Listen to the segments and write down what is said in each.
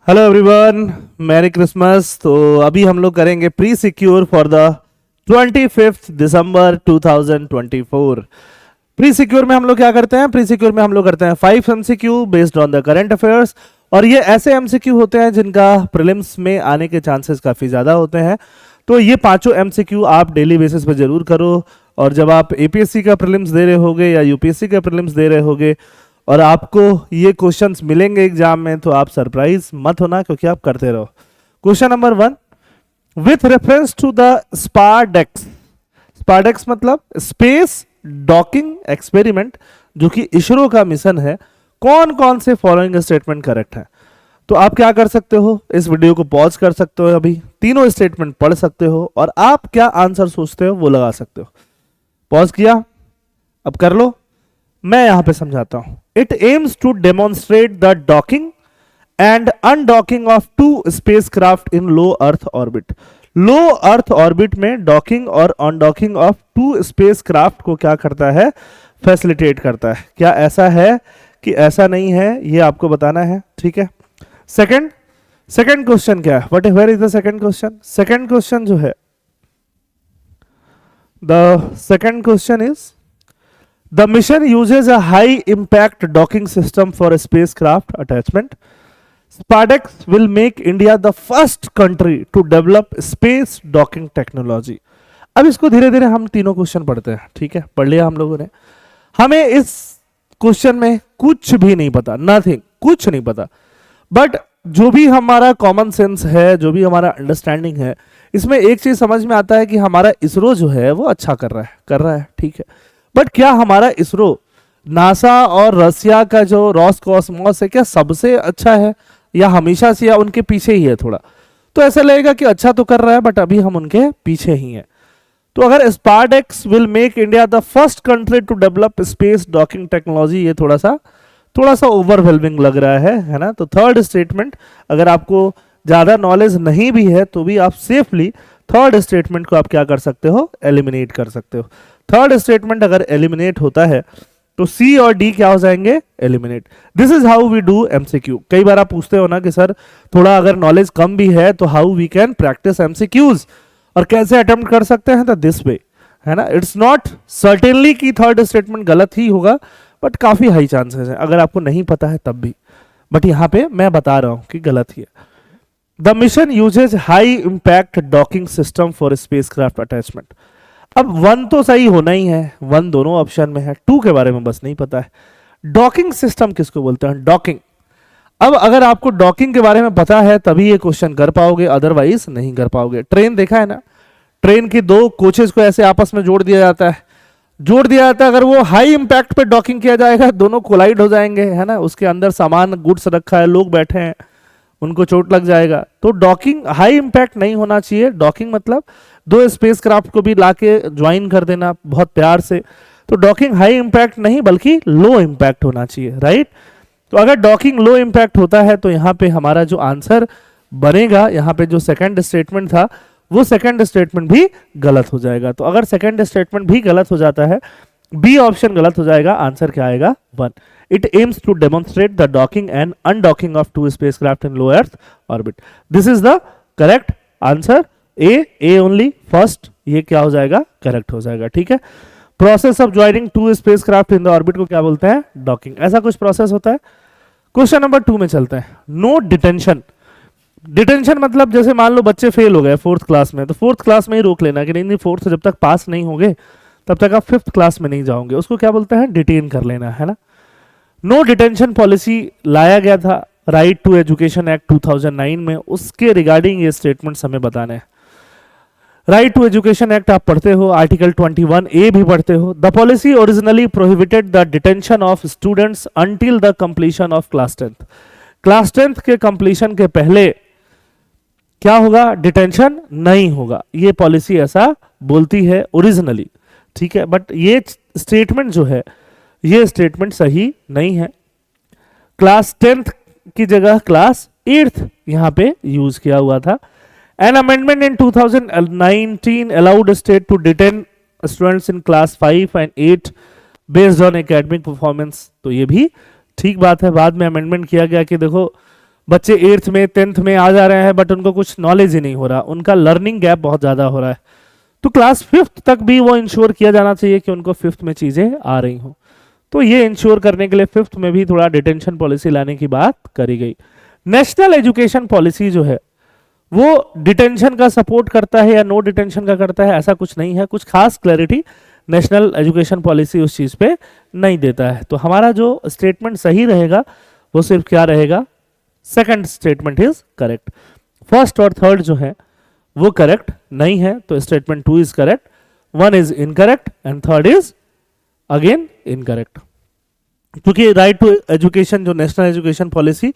Hello everyone, merry Christmas. तो अभी हम लोग करेंगे pre secure for the 25 December 2024। Pre secure में हम लोग क्या करते हैं? प्री सिक्योर में हम लोग करते हैं 5 MCQ based on the current affairs, और ये ऐसे एमसीक्यू होते हैं जिनका प्रीलिम्स में आने के चांसेस काफ़ी ज़्यादा होते हैं। तो ये पांचों एमसीक्यू आप डेली बेसिस पे जरूर करो, और जब आप एपीएससी का प्रीलिम्स दे रहे होगे या यूपीएससी का प्रीलिम्स दे रहे होगे और आपको ये क्वेश्चंस मिलेंगे एग्जाम में, तो आप सरप्राइज मत होना, क्योंकि आप करते रहो। Question number 1, with reference to the SpaDeX. SpaDeX मतलब स्पेस डॉकिंग एक्सपेरिमेंट, जो कि इसरो का मिशन है, कौन कौन से फॉलोइंग स्टेटमेंट करेक्ट है? तो आप क्या कर सकते हो, इस वीडियो को पॉज कर सकते हो, अभी तीनों स्टेटमेंट पढ़ सकते हो, और आप क्या आंसर सोचते हो वो लगा सकते हो। पॉज किया, अब कर लो। मैं यहां पे समझाता हूं। It aims to demonstrate the docking and undocking of two spacecraft in low earth orbit. Low earth orbit में डॉकिंग और अनडॉकिंग ऑफ टू स्पेसक्राफ्ट को क्या करता है? फैसिलिटेट करता है। क्या ऐसा है कि ऐसा नहीं है, ये आपको बताना है, ठीक है। सेकंड क्वेश्चन क्या है? What where is the second question? Second question जो है, the second question is the mission uses a high impact docking system for a spacecraft attachment. Spardex will make India the first country to develop space docking technology. अब इसको धीरे धीरे हम तीनों question पढ़ते हैं, ठीक है। पढ़ लिया हम लोगों ने। हमें इस क्वेश्चन में कुछ भी नहीं पता, नथिंग, कुछ नहीं पता, बट जो भी हमारा कॉमन सेंस है, जो भी हमारा अंडरस्टैंडिंग है, इसमें एक चीज समझ में आता है कि हमारा इसरो जो है वो अच्छा कर रहा है, ठीक है। बट क्या हमारा इसरो नासा और रसिया का जो रॉसकॉस्मोस है, क्या सबसे अच्छा है, या हमेशा से या उनके पीछे ही है थोड़ा? तो ऐसा लगेगा कि अच्छा तो कर रहा है, बट अभी हम उनके पीछे ही हैं। तो अगर SpaDeX will make India the first country to develop space docking technology, ये थोड़ा सा ओवरवेलमिंग लग रहा है ना। तो थर्ड स्टेटमेंट, अगर आपको ज्यादा नॉलेज नहीं भी है तो भी आप सेफली थर्ड स्टेटमेंट को आप क्या कर सकते हो? एलिमिनेट कर सकते हो। थर्ड स्टेटमेंट अगर एलिमिनेट होता है तो सी और डी क्या हो जाएंगे? Eliminate. This is how we do MCQ. कई बार आप पूछते हो ना कि सर थोड़ा अगर नॉलेज कम भी है तो how we can practice MCQs, और कैसे अटेम्प्ट कर सकते हैं? तो दिस वे, है ना। इट्स नॉट सर्टेनली कि थर्ड स्टेटमेंट गलत ही होगा, बट काफी हाई चांसेस है, अगर आपको नहीं पता है तब भी। बट यहां पे मैं बता रहा हूं कि गलत ही है। The mission uses high impact docking system for spacecraft attachment. अब 1 तो सही होना ही है, 1 दोनों ऑप्शन में है, 2 के बारे में बस नहीं पता है। डॉकिंग सिस्टम किसको बोलते हैं? डॉकिंग। अब अगर आपको डॉकिंग के बारे में पता है तभी ये क्वेश्चन कर पाओगे, अदरवाइज नहीं कर पाओगे। ट्रेन देखा है ना, ट्रेन की 2 कोचेस को ऐसे आपस में जोड़ दिया जाता है, अगर वो हाई इंपैक्ट पे डॉकिंग किया जाएगा, दोनों कोलाइड हो जाएंगे, है ना। उसके अंदर सामान गुड्स रखा है, लोग बैठे हैं, उनको चोट लग जाएगा। तो डॉकिंग हाई इंपैक्ट नहीं होना चाहिए। डॉकिंग मतलब 2 स्पेसक्राफ्ट को भी लाके ज्वाइन कर देना बहुत प्यार से। तो डॉकिंग हाई इंपैक्ट नहीं बल्कि लो इंपैक्ट होना चाहिए, राइट। तो अगर डॉकिंग लो इंपैक्ट होता है तो यहाँ पे हमारा जो आंसर बनेगा, यहाँ पे जो सेकंड स्टेटमेंट था वो सेकंड स्टेटमेंट भी गलत हो जाएगा। तो अगर सेकंड स्टेटमेंट भी गलत हो जाता है, बी ऑप्शन गलत हो जाएगा, आंसर क्या आएगा? 1। It aims to demonstrate the docking and undocking of 2 spacecraft in low Earth orbit. This is the correct answer. A only first, ये क्या हो जाएगा? करेक्ट हो जाएगा, ठीक है। Process of joining 2 spacecraft in the orbit को क्या बोलते हैं? डॉकिंग। ऐसा कुछ प्रोसेस होता है। क्वेश्चन नंबर 2 में चलते हैं। No detention. डिटेंशन मतलब जैसे मान लो बच्चे फेल हो गए 4th क्लास में, तो 4th क्लास में ही रोक लेना कि नहीं 4th जब तक पास नहीं होंगे तब तक आप 5th क्लास में नहीं जाओगे, उसको क्या बोलते हैं? डिटेन कर लेना, है ना। नो डिटेंशन पॉलिसी लाया गया था राइट टू एजुकेशन एक्ट 2009 में, उसके रिगार्डिंग ये स्टेटमेंट्स हमें बताने हैं। राइट टू एजुकेशन एक्ट आप पढ़ते हो, आर्टिकल 21A भी पढ़ते हो। The policy originally prohibited the detention of students until the completion of class 10th। Class 10th के कंप्लीशन के पहले क्या होगा? डिटेंशन नहीं होगा। ये पॉलिसी ऐसा बोलती है ओरिजिनली, ठीक है। बट ये स्टेटमेंट जो है, ये स्टेटमेंट सही नहीं है। क्लास 10th की जगह क्लास 8th यहां पे यूज किया हुआ था। An amendment in 2019 allowed state to detain students in class 5 and 8 based on academic performance. तो ये भी ठीक बात है। बाद में अमेंडमेंट किया गया कि देखो बच्चे 8th में 10th में आ जा रहे हैं बट उनको कुछ नॉलेज ही नहीं हो रहा, उनका लर्निंग गैप बहुत ज़्यादा हो रहा है। तो क्लास 5th तक भी वो इंश्योर किया जाना चाहिए कि उनको 5th में चीज़ें आ रही हों। तो ये इंश्योर करने के लिए 5th में भी थोड़ा डिटेंशन पॉलिसी लाने की बात करी गई। नेशनल एजुकेशन पॉलिसी जो है वो डिटेंशन का सपोर्ट करता है या नो डिटेंशन का करता है, ऐसा कुछ नहीं है। कुछ खास क्लैरिटी नेशनल एजुकेशन पॉलिसी उस चीज़ पे नहीं देता है। तो हमारा जो स्टेटमेंट सही रहेगा वो सिर्फ क्या रहेगा, second statement is correct. First और थर्ड जो है वो करेक्ट नहीं है, तो statement 2 is correct, 1 is incorrect and third is again incorrect. क्योंकि राइट टू एजुकेशन जो नेशनल एजुकेशन पॉलिसी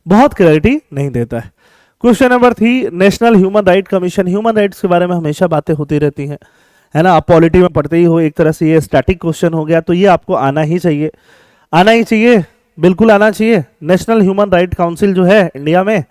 बहुत क्लैरिटी नहीं देता है। Question number 3, national human right commission. Human rights के बारे में हमेशा बातें होती रहती हैं, है ना। आप पॉलिटी में पढ़ते ही हो, एक तरह से ये स्टैटिक क्वेश्चन हो गया, तो ये आपको आना ही चाहिए, आना ही चाहिए, बिल्कुल आना चाहिए। नेशनल ह्यूमन राइट काउंसिल जो है इंडिया में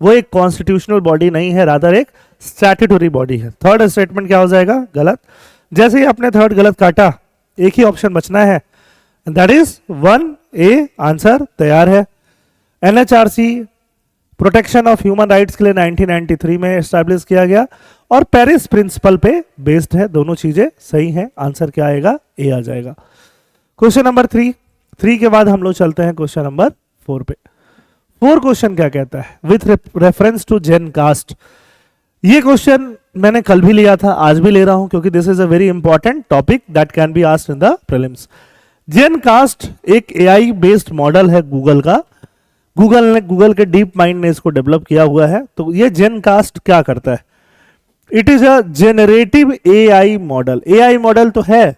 वो एक कॉन्स्टिट्यूशनल बॉडी नहीं है, रादर एक स्टैट्यूटरी बॉडी है। थर्ड स्टेटमेंट क्या हो जाएगा, गलत। जैसे ही आपने थर्ड गलत काटा, एक ही ऑप्शन बचना है, दैट इज 1A। आंसर तैयार है। NHRC protection of human rights के लिए 1993 में एस्टैब्लिश किया गया और पेरिस प्रिंसिपल पे बेस्ड है। दोनों चीजें सही हैं, आंसर क्या आएगा, ए आ जाएगा। क्वेश्चन नंबर 3 के बाद हम लोग चलते हैं क्वेश्चन नंबर 4 पे। 4 क्वेश्चन क्या कहता है, with reference to GenCast. ये क्वेश्चन मैंने कल भी लिया था, आज भी ले रहा हूं, क्योंकि this is a very important topic that can be asked in the prelims. GenCast एक AI बेस्ड मॉडल है गूगल का। गूगल के डीप माइंड ने इसको डेवलप किया हुआ है। तो ये जेन कास्ट क्या करता है, it is a generative AI model. AI model तो है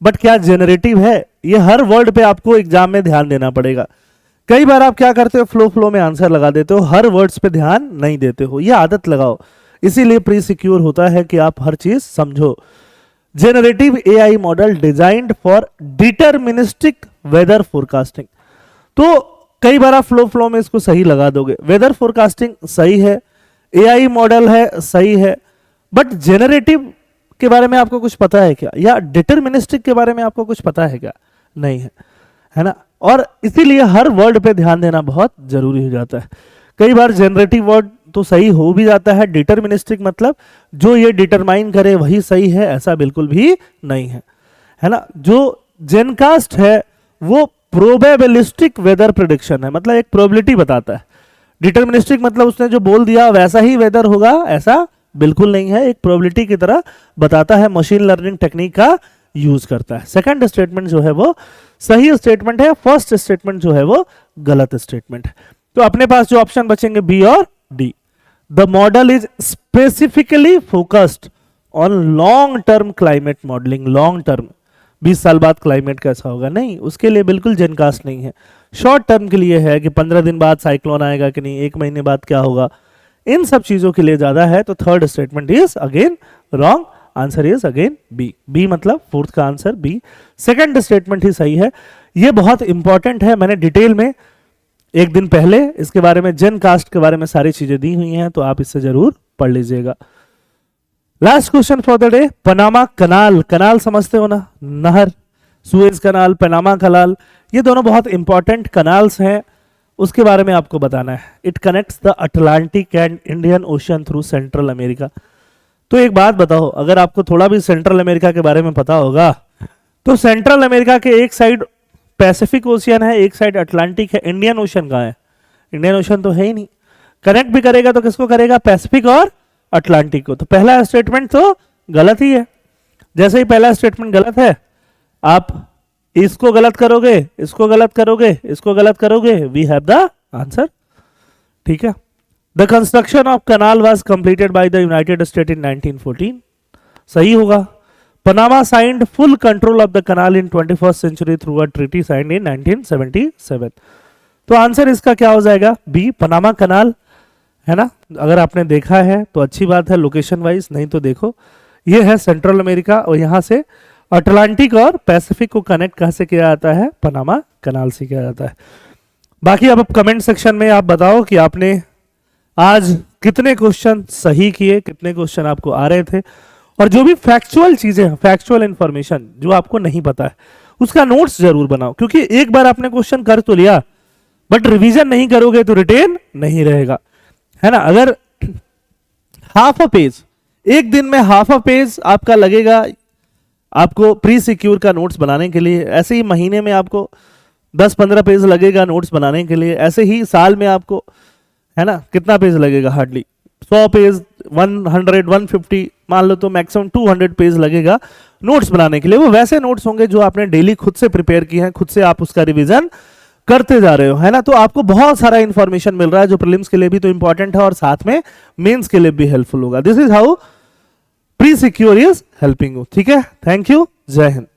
बट क्या जेनरेटिव है, ये हर वर्ड पे आपको एग्जाम में ध्यान देना पड़ेगा। कई बार आप क्या करते हो, फ्लो में आंसर लगा देते हो, हर वर्ड्स पे ध्यान नहीं देते हो, ये आदत लगाओ। इसीलिए प्री सिक्योर होता है कि आप हर चीज समझो। Generative AI model designed for deterministic weather forecasting. तो कई बार आप फ्लो में इसको सही लगा दोगे, वेदर फोरकास्टिंग सही है, AI मॉडल है सही है, बट जेनरेटिव के बारे में आपको कुछ पता है क्या, या डिटरमिनिस्टिक के बारे में आपको कुछ पता है क्या, नहीं है, है ना। और इसीलिए हर वर्ड पे ध्यान देना बहुत जरूरी हो जाता है। कई बार जेनरेटिव वर्ड तो सही हो भी जाता है, डिटरमिनिस्टिक मतलब जो ये डिटरमाइन करे वही सही है, ऐसा बिल्कुल भी नहीं है, है ना। जो जेनकास्ट है वो प्रोबेबिलिस्टिक वेदर प्रेडिक्शन है, मतलब एक प्रोबेबिलिटी बताता है। डिटरमिनिस्टिक मतलब उसने जो बोल दिया वैसा ही वेदर होगा, ऐसा बिल्कुल नहीं है, एक प्रोबेबिलिटी की तरह बताता है, मशीन लर्निंग टेक्निक का यूज करता है। सेकंड स्टेटमेंट जो है वो सही स्टेटमेंट है, फर्स्ट स्टेटमेंट जो है वो गलत स्टेटमेंट है। तो अपने पास जो ऑप्शन बचेंगे बी और D. The model is specifically focused on long term climate modelling. Long term 20 साल बाद क्लाइमेट कैसा होगा, नहीं, उसके लिए बिल्कुल जेनकास्ट नहीं है। शॉर्ट टर्म के लिए है कि 15 दिन बाद साइक्लोन आएगा कि नहीं, 1 महीने बाद क्या होगा, इन सब चीजों के लिए ज्यादा है। तो third statement is again wrong, answer is again B. B मतलब फोर्थ का आंसर बी। सेकंड स्टेटमेंट ही सही है। ये बहुत इंपॉर्टेंट है, मैंने डिटेल में एक दिन पहले इसके बारे में, जेन कास्ट के बारे में सारी चीजें दी हुई हैं, तो आप इससे जरूर पढ़ लीजिएगा। Last question for the day, Panama canal. Canal समझते हो ना, नहर, सुएज कनाल, पनामा कनाल, ये दोनों बहुत इंपॉर्टेंट कनाल्स हैं, उसके बारे में आपको बताना है। It connects the Atlantic and Indian ocean through central America. तो एक बात बताओ, अगर आपको थोड़ा भी सेंट्रल अमेरिका के बारे में पता होगा, तो सेंट्रल अमेरिका के एक साइड पैसिफिक ओशियन है, एक साइड अटलांटिक है, इंडियन ओशन कहाँ है, इंडियन ओशन तो है ही नहीं। कनेक्ट भी करेगा तो किसको करेगा, पैसिफिक और अटलांटिक को। तो पहला स्टेटमेंट तो गलत ही है। जैसे ही पहला स्टेटमेंट गलत है, आप इसको गलत करोगे, इसको गलत करोगे, इसको गलत करोगे, वी हैव द आंसर, ठीक है। The construction of canal was completed by the United State in 1914, सही होगा। Panama signed full control of the canal in 21st century through a treaty signed in 1977। तो आंसर इसका क्या हो जाएगा, B, Panama canal, है ना। अगर आपने देखा है तो अच्छी बात है लोकेशन वाइज, नहीं तो देखो ये है सेंट्रल अमेरिका और यहां से अटलांटिक और पैसिफिक को कनेक्ट कहां से किया जाता है, पनामा कनाल से किया जाता है। बाकी अब कमेंट सेक्शन में आप बताओ कि आपने आज कितने क्वेश्चन सही किए, कितने क्वेश्चन आपको आ रहे थे, और जो भी फैक्चुअल चीजें हैं, फैक्चुअल इंफॉर्मेशन जो आपको नहीं पता है, उसका नोट्स जरूर बनाओ। क्योंकि एक बार आपने क्वेश्चन कर तो लिया, बट रिवीजन नहीं करोगे तो रिटेन नहीं रहेगा, है ना। अगर हाफ अ पेज, एक दिन में हाफ अ पेज आपका लगेगा आपको प्री सिक्योर का नोट्स बनाने के लिए, ऐसे ही महीने में आपको 10-15 पेज लगेगा नोट्स बनाने के लिए, ऐसे ही साल में आपको, है ना, कितना पेज लगेगा, हार्डली 100 पेज, 100, 150, मान लो तो मैक्सिमम 200 पेज लगेगा नोट्स बनाने के लिए। वो वैसे नोट्स होंगे जो आपने डेली खुद से प्रिपेयर किए हैं, खुद से आप उसका रिवीजन करते जा रहे हो, है ना। तो आपको बहुत सारा इंफॉर्मेशन मिल रहा है जो प्रीलिम्स के लिए भी तो इंपॉर्टेंट है और साथ में मेंस के लिए भी हेल्पफुल होगा। This is how pre secure is helping you. ठीक है, थैंक यू, जय हिंद।